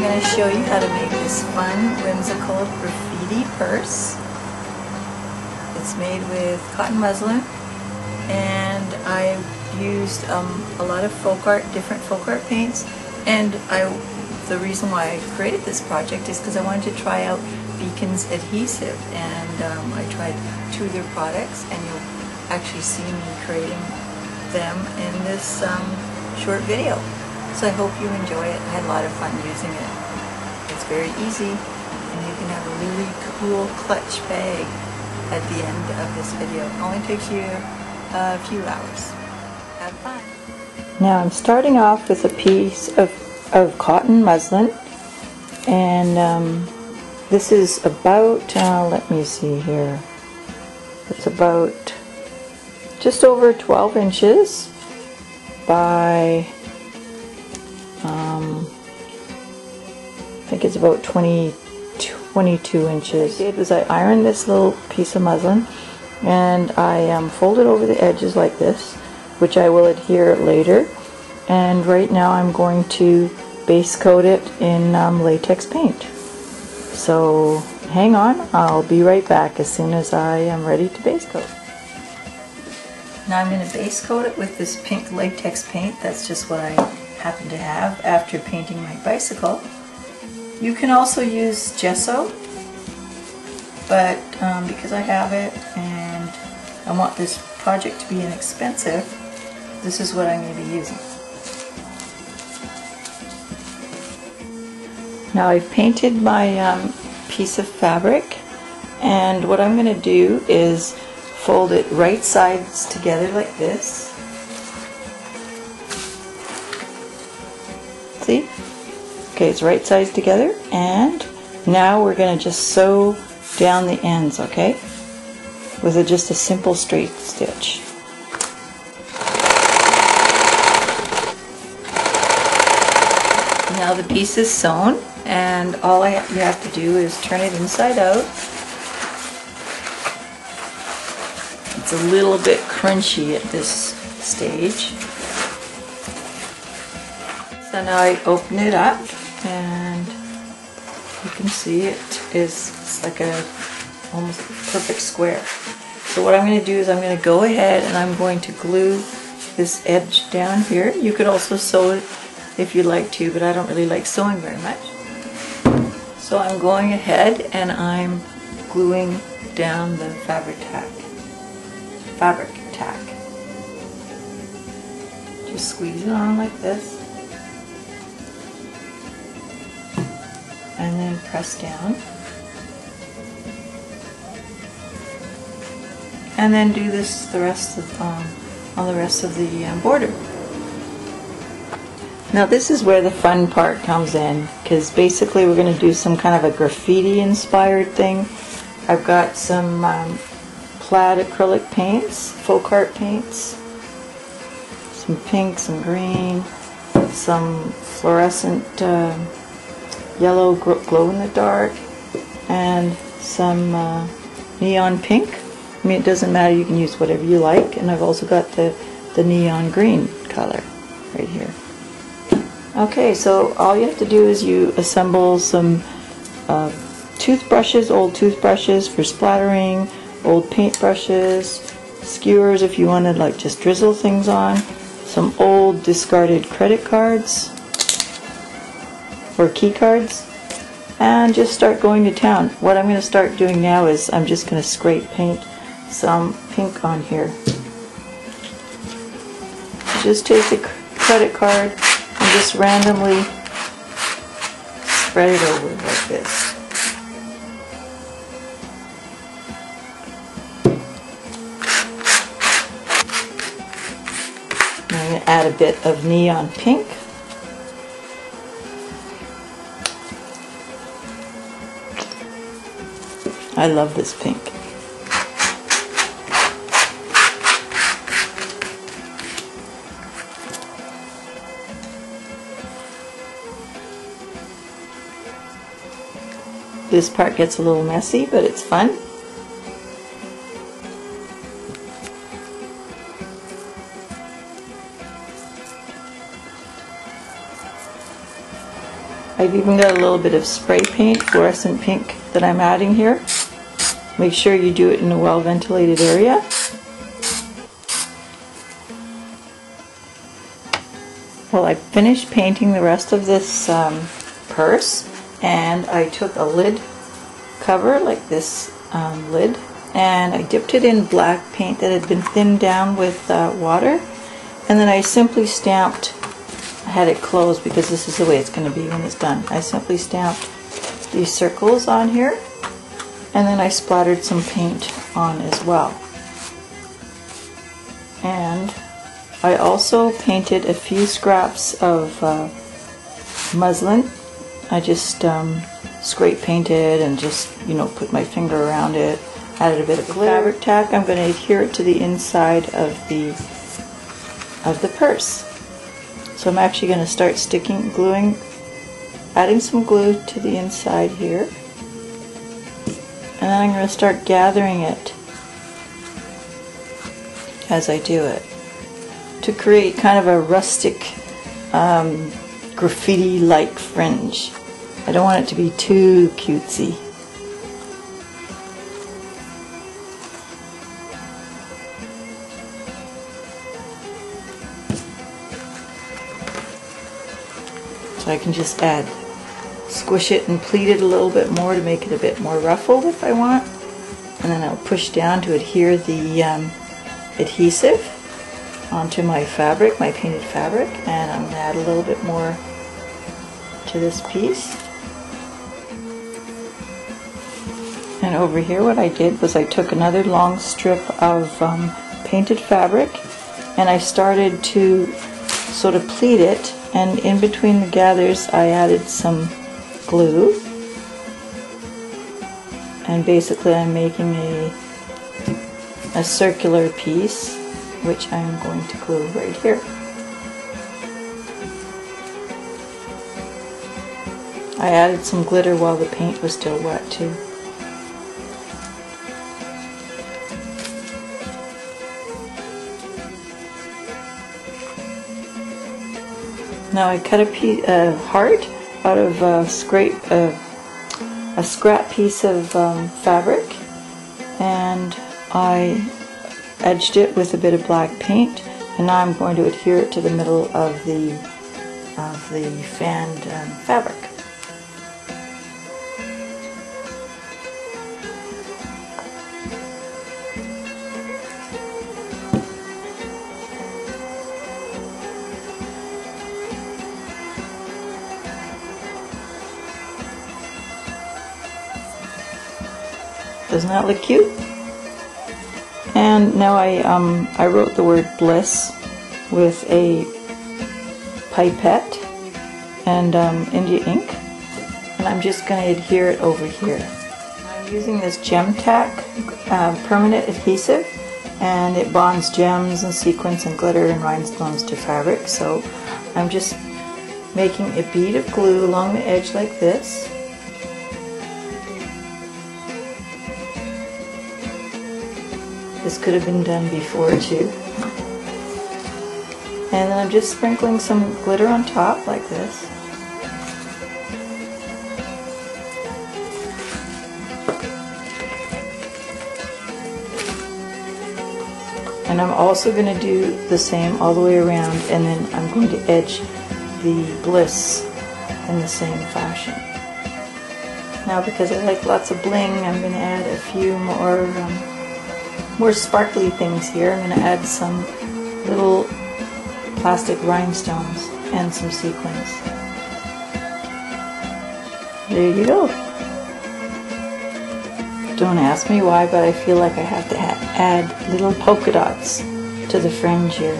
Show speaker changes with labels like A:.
A: going to show you how to make this fun, whimsical graffiti purse. It's made with cotton muslin, and I used a lot of folk art, different folk art paints, and the reason why I created this project is because I wanted to try out Beacon's adhesive, and I tried 2 of their products, and you'll actually see me creating them in this short video. So I hope you enjoy it. I had a lot of fun using it. It's very easy, and you can have a really cool clutch bag at the end of this video. It only takes you a few hours. Have fun. Now I'm starting off with a piece of cotton muslin, and this is about, let me see here, it's about just over 12 inches by I think it's about 22 inches. What I did was I ironed this little piece of muslin, and I folded over the edges like this, which I will adhere later. And right now I'm going to base coat it in latex paint. So hang on, I'll be right back as soon as I am ready to base coat. Now I'm going to base coat it with this pink latex paint. That's just what I happen to have after painting my bicycle. You can also use gesso, but because I have it and I want this project to be inexpensive, this is what I'm going to be using. Now I've painted my piece of fabric, and what I'm going to do is fold it right sides together like this. See? Okay, it's right sides together, and now we're going to just sew down the ends, okay? With just a simple straight stitch. Now the piece is sewn, and all you have to do is turn it inside out. It's a little bit crunchy at this stage. So now I open it up, and you can see it is like a almost perfect square. So what I'm going to do is I'm going to go ahead and I'm going to glue this edge down here. You could also sew it if you'd like to, but I don't really like sewing very much. So I'm going ahead and I'm gluing down the fabric tack. Just squeeze it on like this, and then press down, and then do this the rest of on the rest of the border. Now this is where the fun part comes in, because basically we're going to do some kind of a graffiti inspired thing. I've got some plaid acrylic paints, folk art paints, some pink, some green, some fluorescent yellow glow in the dark, and some neon pink. I mean, it doesn't matter, you can use whatever you like. And I've also got the neon green color right here. Okay, so all you have to do is you assemble some toothbrushes, old toothbrushes for splattering, old paint brushes, skewers if you want to like just drizzle things on, some old discarded credit cards or key cards, and just start going to town. What I'm going to start doing now is I'm just going to scrape paint some pink on here. So just take the credit card and just randomly spread it over like this. I'm going to add a bit of neon pink. I love this pink. This part gets a little messy, but it's fun. I've even got a little bit of spray paint, fluorescent pink, that I'm adding here. Make sure you do it in a well-ventilated area. Well, I finished painting the rest of this purse, and I took a lid cover, like this lid, and I dipped it in black paint that had been thinned down with water, and then I simply stamped, I had it closed because this is the way it's going to be when it's done. I simply stamped these circles on here, and then I splattered some paint on as well. And I also painted a few scraps of muslin. I just scrape painted and just, you know, put my finger around it. Added a bit of fabric tack. I'm going to adhere it to the inside of the purse. So I'm actually going to start gluing, adding some glue to the inside here. And then I'm going to start gathering it as I do it to create kind of a rustic graffiti-like fringe. I don't want it to be too cutesy. So I can just squish it and pleat it a little bit more to make it a bit more ruffled if I want. And then I'll push down to adhere the adhesive onto my fabric, my painted fabric, and I'm going to add a little bit more to this piece. And over here what I did was I took another long strip of painted fabric and I started to sort of pleat it, and in between the gathers I added some glue, and basically I'm making a circular piece which I'm going to glue right here. I added some glitter while the paint was still wet too. Now I cut a heart out of a scrap piece of fabric, and I edged it with a bit of black paint, and now I'm going to adhere it to the middle of the fanned fabric. Doesn't that look cute? And now I wrote the word bliss with a pipette and India ink, and I'm just going to adhere it over here. I'm using this Gem Tack permanent adhesive, and it bonds gems and sequins and glitter and rhinestones to fabric. So I'm just making a bead of glue along the edge like this. This could have been done before too. And then I'm just sprinkling some glitter on top like this. And I'm also going to do the same all the way around, and then I'm going to edge the bliss in the same fashion. Now, because I like lots of bling, I'm going to add a few more sparkly things here. I'm going to add some little plastic rhinestones and some sequins. There you go. Don't ask me why, but I feel like I have to add little polka dots to the fringe here.